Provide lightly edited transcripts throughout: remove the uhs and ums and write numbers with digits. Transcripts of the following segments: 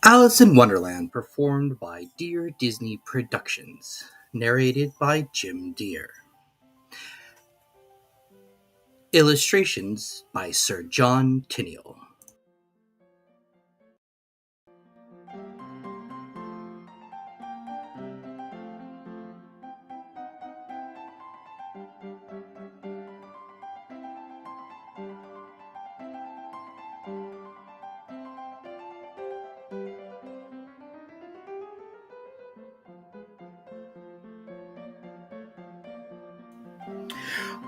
Alice in Wonderland, performed by Dear Disney Productions, narrated by Jim Deere. Illustrations by Sir John Tenniel.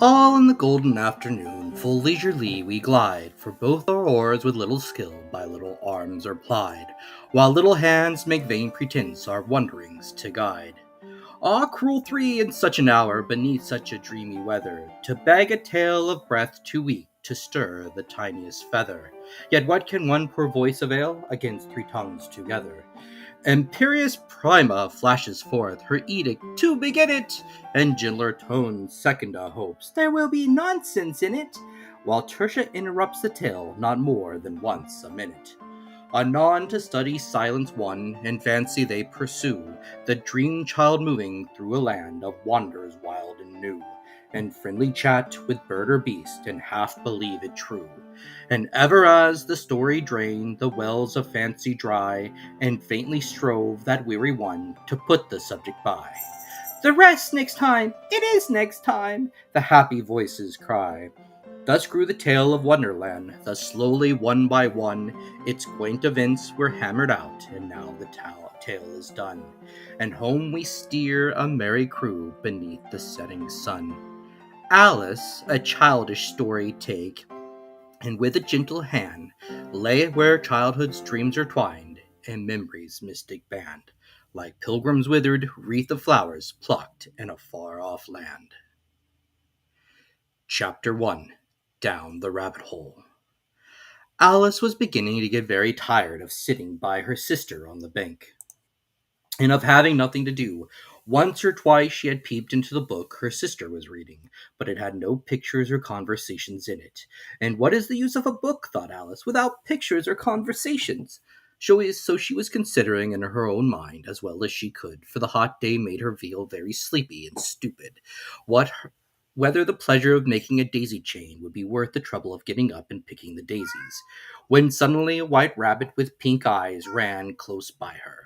All in the golden afternoon, full leisurely we glide, for both our oars with little skill by little arms are plied, while little hands make vain pretense our wanderings to guide. Ah, cruel three in such an hour, beneath such a dreamy weather, to beg a tale of breath too weak to stir the tiniest feather. Yet what can one poor voice avail against three tongues together? Imperious Prima flashes forth her edict to begin it, and gentler tones Secunda hopes there will be nonsense in it, while Tertia interrupts the tale not more than once a minute. Anon to study silence one, and fancy they pursue the dream child moving through a land of wonders wild and new, and friendly chat with bird or beast, and half believe it true. And ever as the story drained the wells of fancy dry, and faintly strove that weary one to put the subject by. The rest next time, it is next time, the happy voices cry. Thus grew the tale of Wonderland, thus slowly one by one, its quaint events were hammered out, and now the tale is done. And home we steer a merry crew beneath the setting sun. Alice, a childish story take, and with a gentle hand lay where childhood's dreams are twined, and memory's mystic band, like pilgrims withered, wreath of flowers plucked in a far-off land. Chapter 1. Down the Rabbit Hole. Alice was beginning to get very tired of sitting by her sister on the bank, and of having nothing to do. Once or twice she had peeped into the book her sister was reading, but it had no pictures or conversations in it. And what is the use of a book, thought Alice, without pictures or conversations? So she was considering in her own mind, as well as she could, for the hot day made her feel very sleepy and stupid, whether the pleasure of making a daisy chain would be worth the trouble of getting up and picking the daisies, when suddenly a white rabbit with pink eyes ran close by her.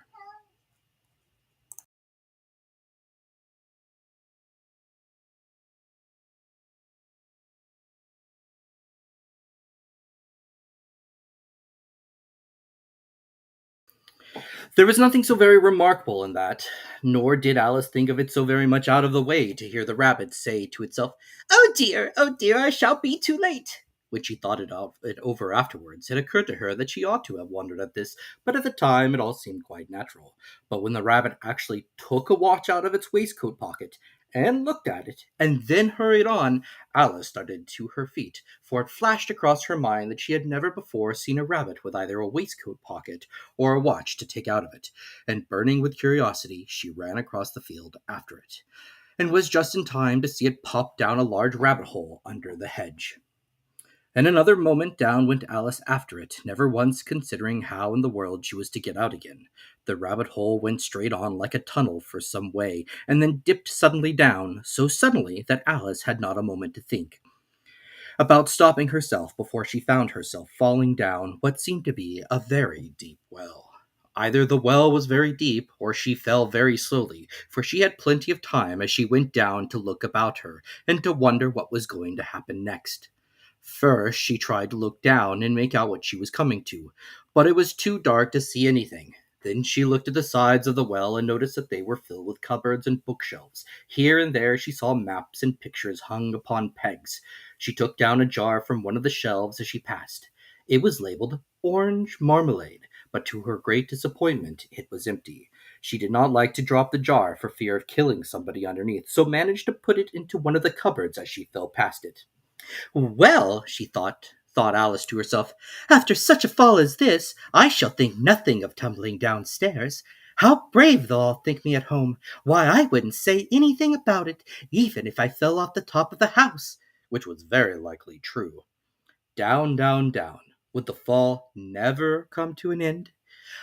There was nothing so very remarkable in that, nor did Alice think of it so very much out of the way to hear the rabbit say to itself, oh dear, I shall be too late." When she thought it over afterwards, it occurred to her that she ought to have wondered at this, but at the time it all seemed quite natural. But when the rabbit actually took a watch out of its waistcoat pocket and looked at it, and then hurried on, Alice started to her feet, for it flashed across her mind that she had never before seen a rabbit with either a waistcoat pocket or a watch to take out of it, and burning with curiosity, she ran across the field after it, and was just in time to see it pop down a large rabbit hole under the hedge. In another moment down went Alice after it, never once considering how in the world she was to get out again. The rabbit hole went straight on like a tunnel for some way, and then dipped suddenly down, so suddenly that Alice had not a moment to think about stopping herself before she found herself falling down what seemed to be a very deep well. Either the well was very deep, or she fell very slowly, for she had plenty of time as she went down to look about her, and to wonder what was going to happen next. First, she tried to look down and make out what she was coming to, but it was too dark to see anything. Then she looked at the sides of the well and noticed that they were filled with cupboards and bookshelves. Here and there she saw maps and pictures hung upon pegs. She took down a jar from one of the shelves as she passed. It was labeled Orange Marmalade, but to her great disappointment it was empty. She did not like to drop the jar for fear of killing somebody underneath, so managed to put it into one of the cupboards as she fell past it. Well, she thought Alice to herself, after such a fall as this, I shall think nothing of tumbling downstairs. How brave they'll all think me at home! Why, I wouldn't say anything about it, even if I fell off the top of the house, which was very likely true. Down, down, down. Would the fall never come to an end?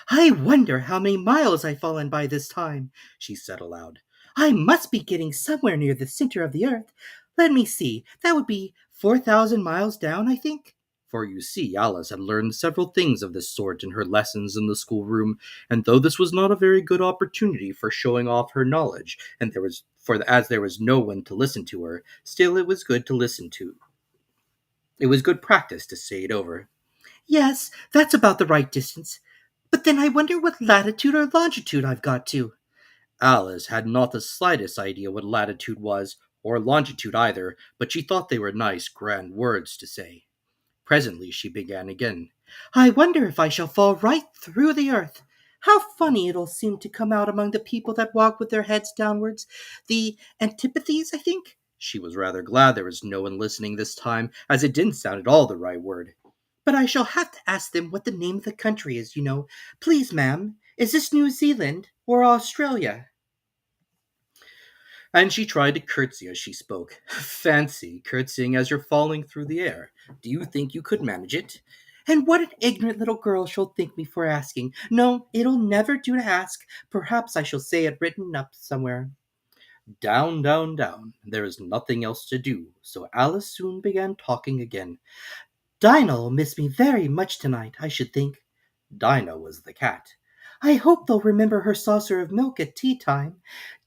I wonder how many miles I've fallen by this time, she said aloud. I must be getting somewhere near the center of the earth. Let me see, that would be 4,000 miles down, I think. For you see, Alice had learned several things of this sort in her lessons in the schoolroom, and though this was not a very good opportunity for showing off her knowledge, and there was for as there was no one to listen to her, still it was good to listen to. It was good practice to say it over. Yes, that's about the right distance. But then I wonder what latitude or longitude I've got to. Alice had not the slightest idea what latitude was, or longitude either, but she thought they were nice, grand words to say. Presently she began again. I wonder if I shall fall right through the earth. How funny it'll seem to come out among the people that walk with their heads downwards. The antipathies, I think. She was rather glad there was no one listening this time, as it didn't sound at all the right word. But I shall have to ask them what the name of the country is, you know. Please, ma'am, is this New Zealand or Australia? And she tried to curtsy as she spoke. Fancy curtsying as you're falling through the air. Do you think you could manage it? And what an ignorant little girl she'll think me for asking. No, it'll never do to ask. Perhaps I shall say it written up somewhere. Down, down, down. There is nothing else to do, so Alice soon began talking again. Dinah'll miss me very much tonight, I should think. Dinah was the cat. I hope they'll remember her saucer of milk at tea time.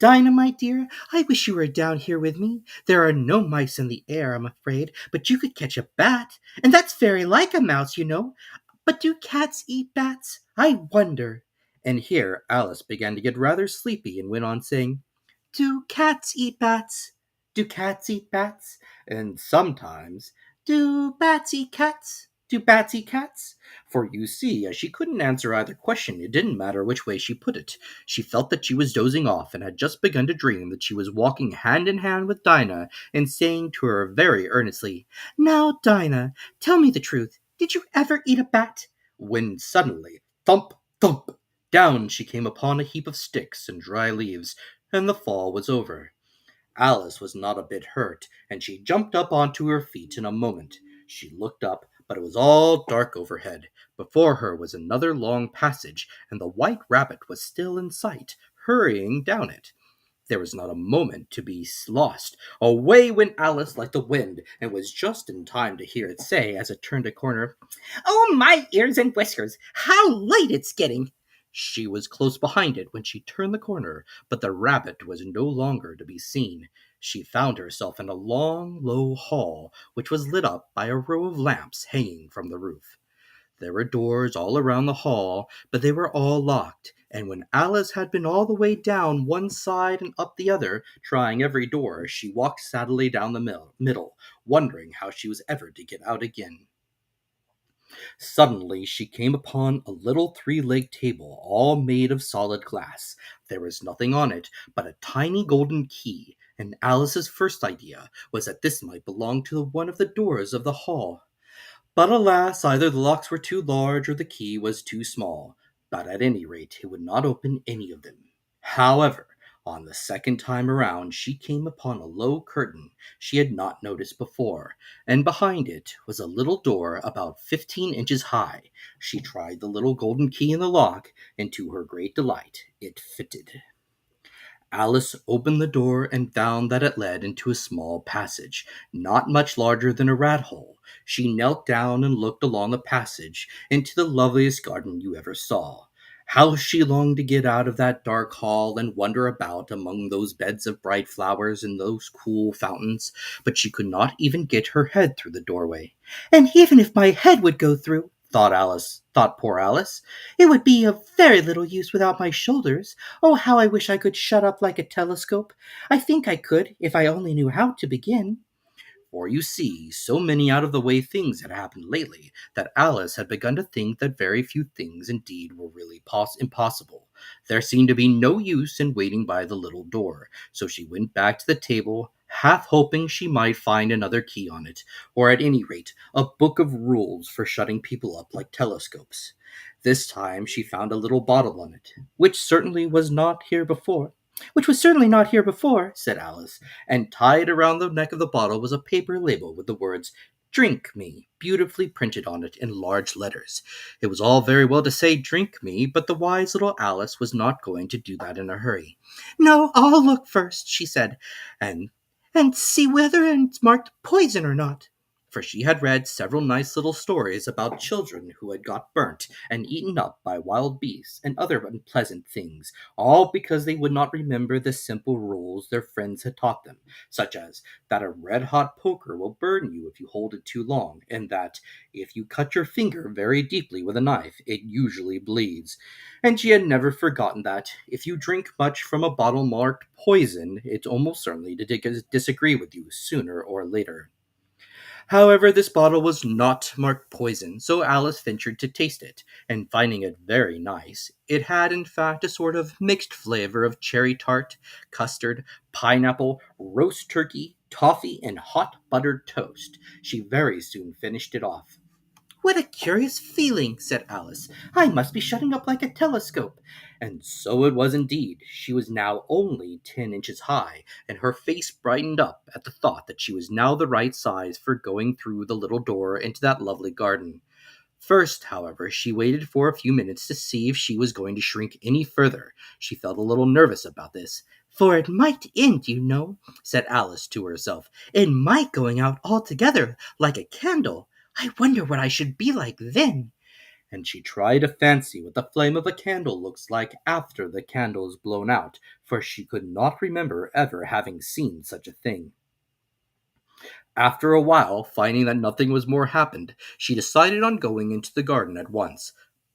Dinah, my dear, I wish you were down here with me. There are no mice in the air, I'm afraid, but you could catch a bat, and that's very like a mouse, you know. But do cats eat bats? I wonder. And here Alice began to get rather sleepy and went on saying, do cats eat bats? Do cats eat bats? And sometimes, do bats eat cats? Do bats eat cats? For you see, as she couldn't answer either question, it didn't matter which way she put it. She felt that she was dozing off and had just begun to dream that she was walking hand in hand with Dinah and saying to her very earnestly, Now, Dinah, tell me the truth. Did you ever eat a bat? When suddenly, thump, thump, down she came upon a heap of sticks and dry leaves, and the fall was over. Alice was not a bit hurt, and she jumped up onto her feet in a moment. She looked up, but it was all dark overhead. Before her was another long passage, and the white rabbit was still in sight, hurrying down it. There was not a moment to be lost. Away went Alice like the wind, and was just in time to hear it say, as it turned a corner, Oh, my ears and whiskers! How light it's getting! She was close behind it when she turned the corner, but the rabbit was no longer to be seen. She found herself in a long, low hall, which was lit up by a row of lamps hanging from the roof. There were doors all around the hall, but they were all locked, and when Alice had been all the way down one side and up the other, trying every door, she walked sadly down the middle, wondering how she was ever to get out again. Suddenly she came upon a little three-legged table, all made of solid glass. There was nothing on it but a tiny golden key, and Alice's first idea was that this might belong to one of the doors of the hall. But alas, either the locks were too large or the key was too small, but at any rate it would not open any of them. However, on the second time around she came upon a low curtain she had not noticed before, and behind it was a little door about 15 inches high. She tried the little golden key in the lock, and to her great delight it fitted. Alice opened the door and found that it led into a small passage, not much larger than a rat hole. She knelt down and looked along the passage into the loveliest garden you ever saw. How she longed to get out of that dark hall and wander about among those beds of bright flowers and those cool fountains, but she could not even get her head through the doorway. And even if my head would go through, thought poor Alice, it would be of very little use without my shoulders. Oh, how I wish I could shut up like a telescope. I think I could, if I only knew how to begin. For you see, so many out of the way things had happened lately that Alice had begun to think that very few things indeed were really impossible. There seemed to be no use in waiting by the little door, so she went back to the table, half hoping she might find another key on it, or at any rate, a book of rules for shutting people up like telescopes. This time she found a little bottle on it, which was certainly not here before, said Alice, and tied around the neck of the bottle was a paper label with the words, "Drink me," beautifully printed on it in large letters. It was all very well to say "drink me," but the wise little Alice was not going to do that in a hurry. "No, I'll look first," she said, and see whether it's marked poison or not. For she had read several nice little stories about children who had got burnt and eaten up by wild beasts and other unpleasant things, all because they would not remember the simple rules their friends had taught them, such as that a red hot poker will burn you if you hold it too long, and that if you cut your finger very deeply with a knife, it usually bleeds. And she had never forgotten that if you drink much from a bottle marked poison, it's almost certainly to disagree with you sooner or later. However, this bottle was not marked poison, so Alice ventured to taste it, and finding it very nice, it had in fact a sort of mixed flavor of cherry tart, custard, pineapple, roast turkey, toffee, and hot buttered toast. She very soon finished it off. "What a curious feeling," said Alice. "I must be shutting up like a telescope." And so it was indeed. She was now only 10 inches high, and her face brightened up at the thought that she was now the right size for going through the little door into that lovely garden. First, however, she waited for a few minutes to see if she was going to shrink any further. She felt a little nervous about this. "For it might end, you know," said Alice to herself. "It might going out altogether, like a candle. I wonder what I should be like then." And she tried to fancy what the flame of a candle looks like after the candle is blown out, for she could not remember ever having seen such a thing. After a while, finding that nothing was more happened, she decided on going into the garden at once.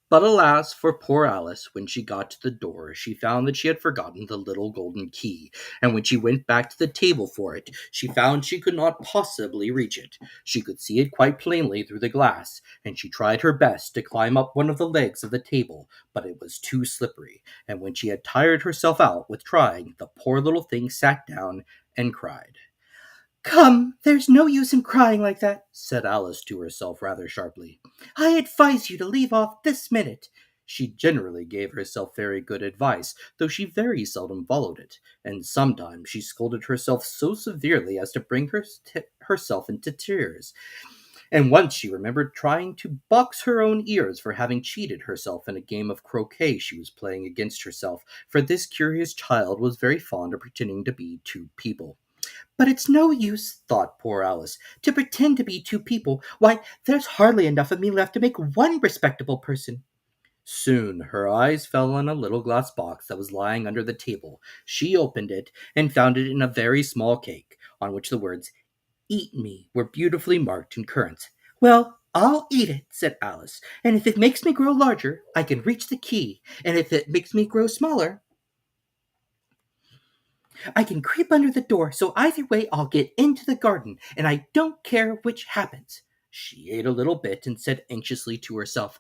But alas for poor Alice, when she got to the door, she found that she had forgotten the little golden key, and when she went back to the table for it, she found she could not possibly reach it. She could see it quite plainly through the glass, and she tried her best to climb up one of the legs of the table, but it was too slippery, and when she had tired herself out with trying, the poor little thing sat down and cried. "Come, there's no use in crying like that," said Alice to herself rather sharply. "I advise you to leave off this minute." She generally gave herself very good advice, though she very seldom followed it, and sometimes she scolded herself so severely as to bring herself into tears. And once she remembered trying to box her own ears for having cheated herself in a game of croquet she was playing against herself, for this curious child was very fond of pretending to be two people. "But it's no use," thought poor Alice, "to pretend to be two people. Why, there's hardly enough of me left to make one respectable person." Soon her eyes fell on a little glass box that was lying under the table. She opened it and found it in a very small cake, on which the words "Eat me" were beautifully marked in currants. "Well, I'll eat it," said Alice, "and if it makes me grow larger, I can reach the key, and if it makes me grow smaller, I can creep under the door, so either way I'll get into the garden, and I don't care which happens." She ate a little bit and said anxiously to herself,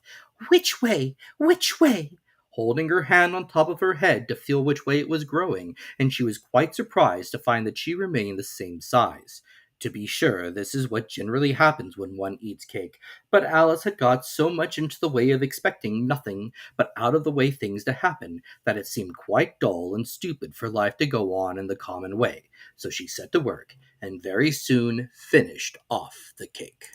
"Which way? Which way?" holding her hand on top of her head to feel which way it was growing, and she was quite surprised to find that she remained the same size. To be sure, this is what generally happens when one eats cake, but Alice had got so much into the way of expecting nothing but out of the way things to happen that it seemed quite dull and stupid for life to go on in the common way. So she set to work and very soon finished off the cake.